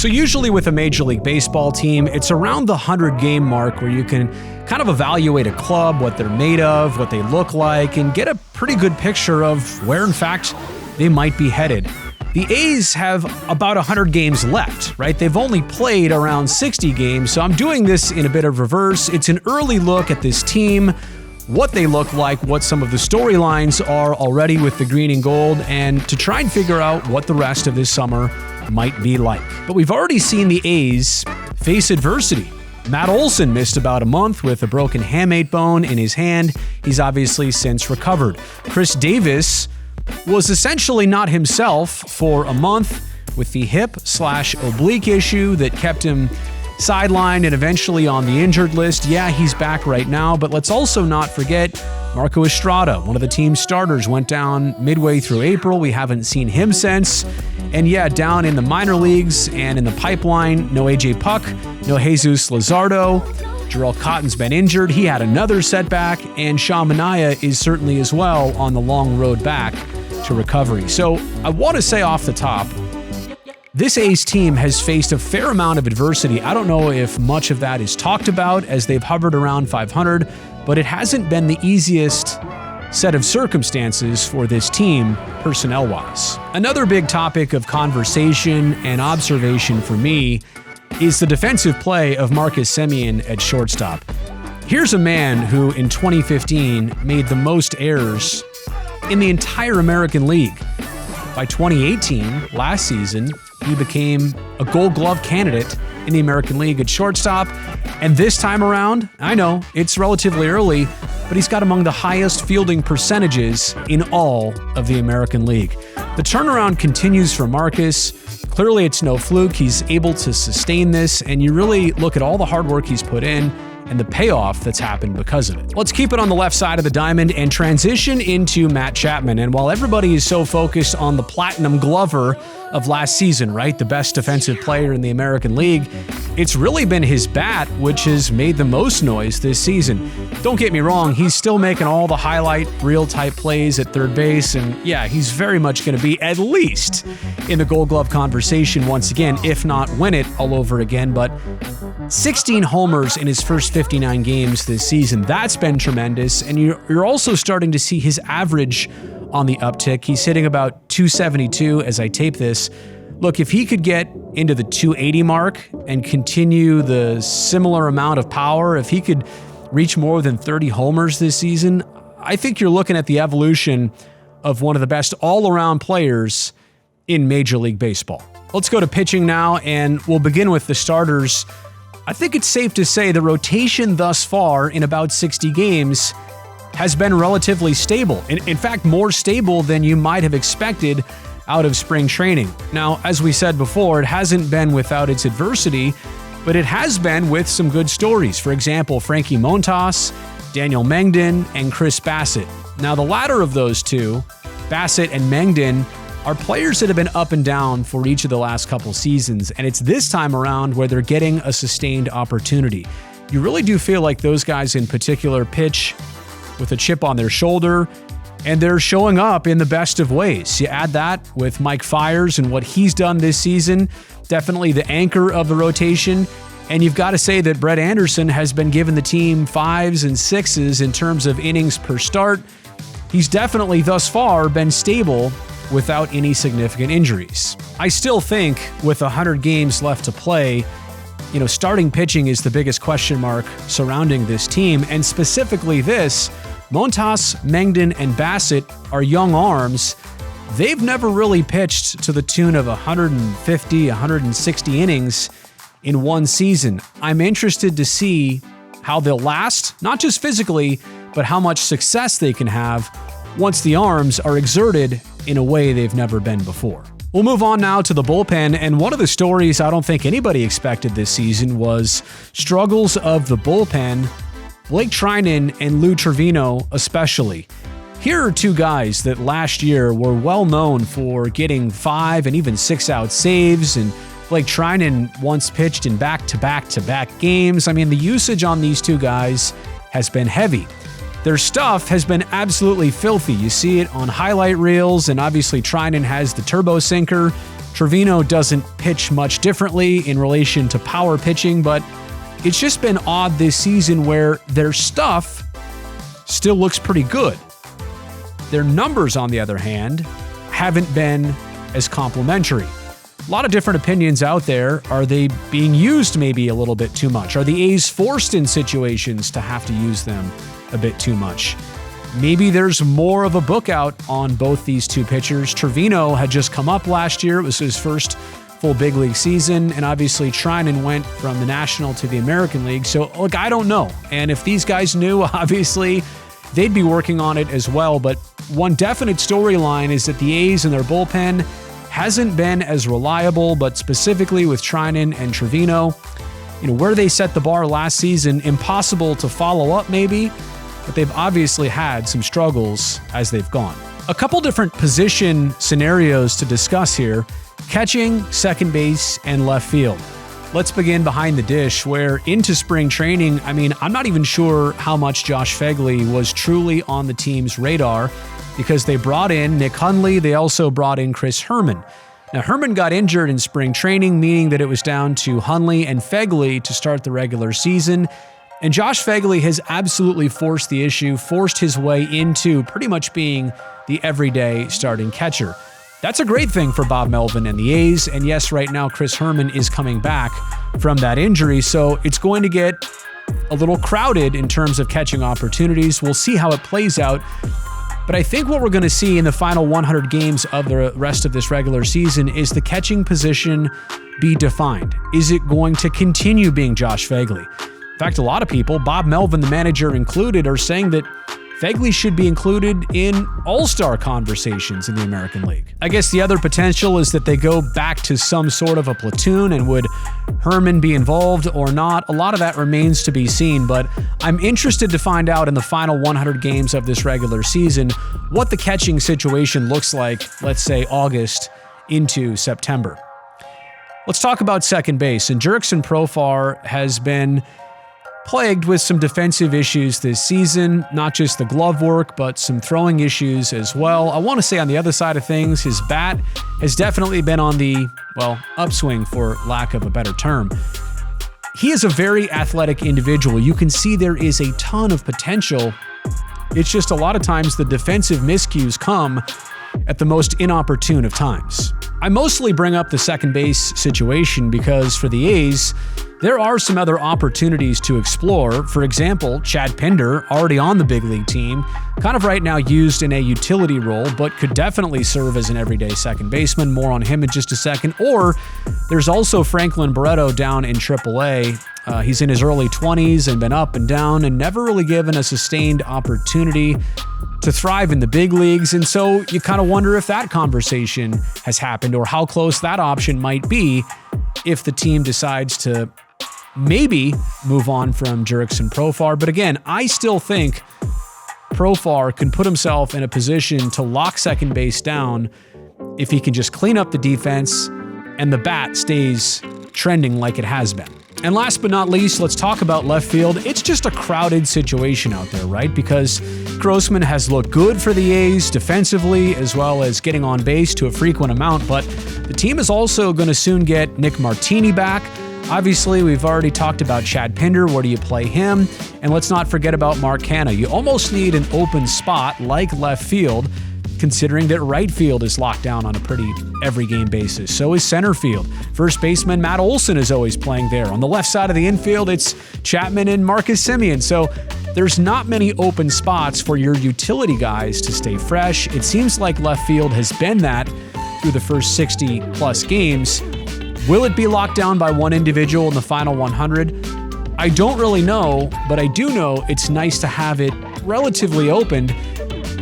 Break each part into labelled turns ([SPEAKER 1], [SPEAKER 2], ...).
[SPEAKER 1] So usually with a Major League Baseball team, it's around the 100-game mark where you can kind of evaluate a club, what they're made of, what they look like, and get a pretty good picture of where, in fact, they might be headed. The A's have about 100 games left, right? They've only played around 60 games, so I'm doing this in a bit of reverse. It's an early look at this team, what they look like, what some of the storylines are already with the green and gold, and to try and figure out what the rest of this summer might be like. But we've already seen the A's face adversity. Matt Olson missed about a month with a broken hamate bone in his hand. He's obviously since recovered. Chris Davis was essentially not himself for a month with the hip/oblique issue that kept him sidelined and eventually on the injured list. Yeah, he's back right now, but let's also not forget Marco Estrada, one of the team's starters, went down midway through April. We haven't seen him since. And yeah, down in the minor leagues and in the pipeline, no AJ Puck, no Jesus Luzardo. Jarrell Cotton's been injured. He had another setback, and Sean Manaea is certainly as well on the long road back to recovery. So I want to say off the top, this A's team has faced a fair amount of adversity. I don't know if much of that is talked about as they've hovered around 500, but it hasn't been the easiest set of circumstances for this team personnel-wise. Another big topic of conversation and observation for me is the defensive play of Marcus Semien at shortstop. Here's a man who in 2015 made the most errors in the entire American League. By 2018, last season, he became a Gold Glove candidate in the American League at shortstop. And this time around, I know it's relatively early, but he's got among the highest fielding percentages in all of the American League. The turnaround continues for Marcus. Clearly, it's no fluke. He's able to sustain this, and you really look at all the hard work he's put in and the payoff that's happened because of it. Let's keep it on the left side of the diamond and transition into Matt Chapman. And while everybody is so focused on the Platinum Glover of last season, right, the best defensive player in the American League, it's really been his bat which has made the most noise this season. Don't get me wrong, he's still making all the highlight reel type plays at third base, and yeah, he's very much going to be at least in the Gold Glove conversation once again, if not win it all over again. But 16 homers in his first 59 games this season, that's been tremendous, and you're also starting to see his average on the uptick. He's hitting about 272 as I tape this. Look, if he could get into the 280 mark and continue the similar amount of power, if he could reach more than 30 homers this season, I think you're looking at the evolution of one of the best all-around players in Major League Baseball. Let's go to pitching now, and we'll begin with the starters. I think it's safe to say the rotation thus far in about 60 games has been relatively stable. In fact, more stable than you might have expected out of spring training. Now, as we said before, it hasn't been without its adversity, but it has been with some good stories. For example, Frankie Montas, Daniel Mengden, and Chris Bassett. Now, the latter of those two, Bassett and Mengden, are players that have been up and down for each of the last couple seasons, and it's this time around where they're getting a sustained opportunity. You really do feel like those guys in particular pitch with a chip on their shoulder, and they're showing up in the best of ways. You add that with Mike Fiers and what he's done this season, definitely the anchor of the rotation, and you've got to say that Brett Anderson has been giving the team 5s and 6s in terms of innings per start. He's definitely thus far been stable without any significant injuries. I still think with 100 games left to play, starting pitching is the biggest question mark surrounding this team, and specifically this. Montas, Mengden, and Bassett are young arms. They've never really pitched to the tune of 150, 160 innings in one season. I'm interested to see how they'll last, not just physically, but how much success they can have once the arms are exerted in a way they've never been before. We'll move on now to the bullpen, and one of the stories I don't think anybody expected this season was struggles of the bullpen, Blake Treinen and Lou Trevino especially. Here are two guys that last year were well known for getting 5 and even 6-out saves, and Blake Treinen once pitched in back-to-back-to-back games. I mean, the usage on these two guys has been heavy. Their stuff has been absolutely filthy. You see it on highlight reels, and obviously Treinen has the turbo sinker. Trevino doesn't pitch much differently in relation to power pitching, but it's just been odd this season where their stuff still looks pretty good. Their numbers, on the other hand, haven't been as complimentary. A lot of different opinions out there. Are they being used maybe a little bit too much? Are the A's forced in situations to have to use them a bit too much? Maybe there's more of a book out on both these two pitchers. Trevino had just come up last year. It was his first full big league season, and obviously Treinen went from the National to the American League. So, look, I don't know. And if these guys knew, obviously, they'd be working on it as well. But one definite storyline is that the A's and their bullpen hasn't been as reliable, but specifically with Treinen and Trevino, where they set the bar last season, impossible to follow up maybe, but they've obviously had some struggles as they've gone. A couple different position scenarios to discuss here: catching, second base, and left field. Let's begin behind the dish, where into spring training, I'm not even sure how much Josh Phegley was truly on the team's radar, because they brought in Nick Hundley. They also brought in Chris Herman. Now, Herman got injured in spring training, meaning that it was down to Hundley and Phegley to start the regular season. And Josh Phegley has absolutely forced the issue, forced his way into pretty much being the everyday starting catcher. That's a great thing for Bob Melvin and the A's. And yes, right now, Chris Herman is coming back from that injury, so it's going to get a little crowded in terms of catching opportunities. We'll see how it plays out. But I think what we're going to see in the final 100 games of the rest of this regular season is the catching position be defined. Is it going to continue being Josh Phegley? In fact, a lot of people, Bob Melvin, the manager included, are saying that Phegley should be included in all-star conversations in the American League. I guess the other potential is that they go back to some sort of a platoon, and would Herman be involved or not? A lot of that remains to be seen, but I'm interested to find out in the final 100 games of this regular season what the catching situation looks like, let's say August into September. Let's talk about second base, and Jurickson Profar has been plagued with some defensive issues this season, not just the glove work, but some throwing issues as well. I want to say on the other side of things, his bat has definitely been on the, upswing for lack of a better term. He is a very athletic individual. You can see there is a ton of potential. It's just a lot of times the defensive miscues come at the most inopportune of times. I mostly bring up the second base situation because for the A's, there are some other opportunities to explore. For example, Chad Pinder, already on the big league team, kind of right now used in a utility role, but could definitely serve as an everyday second baseman. More on him in just a second. Or there's also Franklin Barreto down in AAA. He's in his early 20s and been up and down and never really given a sustained opportunity to thrive in the big leagues. And so you kind of wonder if that conversation has happened or how close that option might be if the team decides to maybe move on from Jurickson Profar. But again, I still think Profar can put himself in a position to lock second base down if he can just clean up the defense and the bat stays trending like it has been. And last but not least, let's talk about left field. It's just a crowded situation out there, right? Because Grossman has looked good for the A's defensively, as well as getting on base to a frequent amount, but the team is also going to soon get Nick Martini back. Obviously, we've already talked about Chad Pinder. Where do you play him? And let's not forget about Mark Canha. You almost need an open spot like left field, considering that right field is locked down on a pretty every game basis. So is center field. First baseman Matt Olson is always playing there. On the left side of the infield, it's Chapman and Marcus Semien. So there's not many open spots for your utility guys to stay fresh. It seems like left field has been that through the first 60 plus games. Will it be locked down by one individual in the final 100? I don't really know, but I do know it's nice to have it relatively opened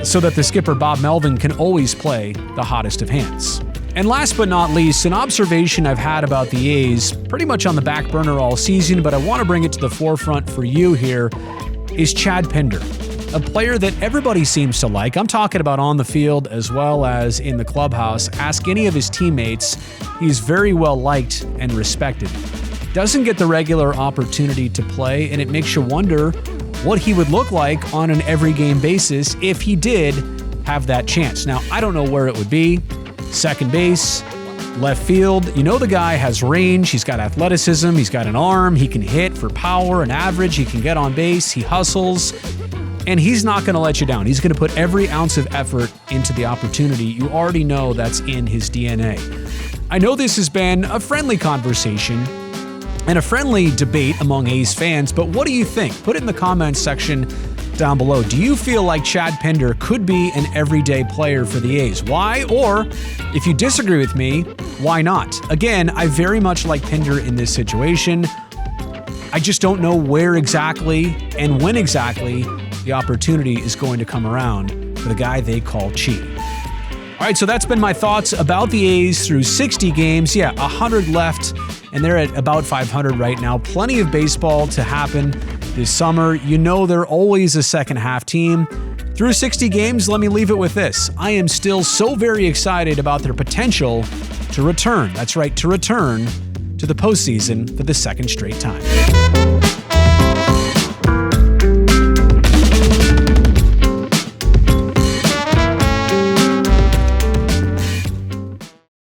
[SPEAKER 1] so that the skipper Bob Melvin can always play the hottest of hands. And last but not least, an observation I've had about the A's, pretty much on the back burner all season, but I want to bring it to the forefront for you here, is Chad Pinder, a player that everybody seems to like. I'm talking about on the field as well as in the clubhouse. Ask any of his teammates. He's very well liked and respected. Doesn't get the regular opportunity to play, and it makes you wonder what he would look like on an every game basis if he did have that chance. Now, I don't know where it would be. Second base, Left field, you know the guy has range, he's got athleticism, he's got an arm, he can hit for power and average, he can get on base, he hustles, and he's not going to let you down. He's going to put every ounce of effort into the opportunity. You already know that's in his DNA. I know this has been a friendly conversation and a friendly debate among A's fans, but what do you think? Put it in the comments section down below. Do you feel like Chad Pinder could be an everyday player for the A's? Why? Or if you disagree with me, why not? Again, I very much like Pinder in this situation. I just don't know where exactly and when exactly the opportunity is going to come around for the guy they call Chi. All right, so that's been my thoughts about the A's through 60 games. Yeah, 100 left, and they're at about 500 right now. Plenty of baseball to happen this summer. You know they're always a second half team. Through 60 games, let me leave it with this. I am still so very excited about their potential to return. That's right, to return to the postseason for the second straight time.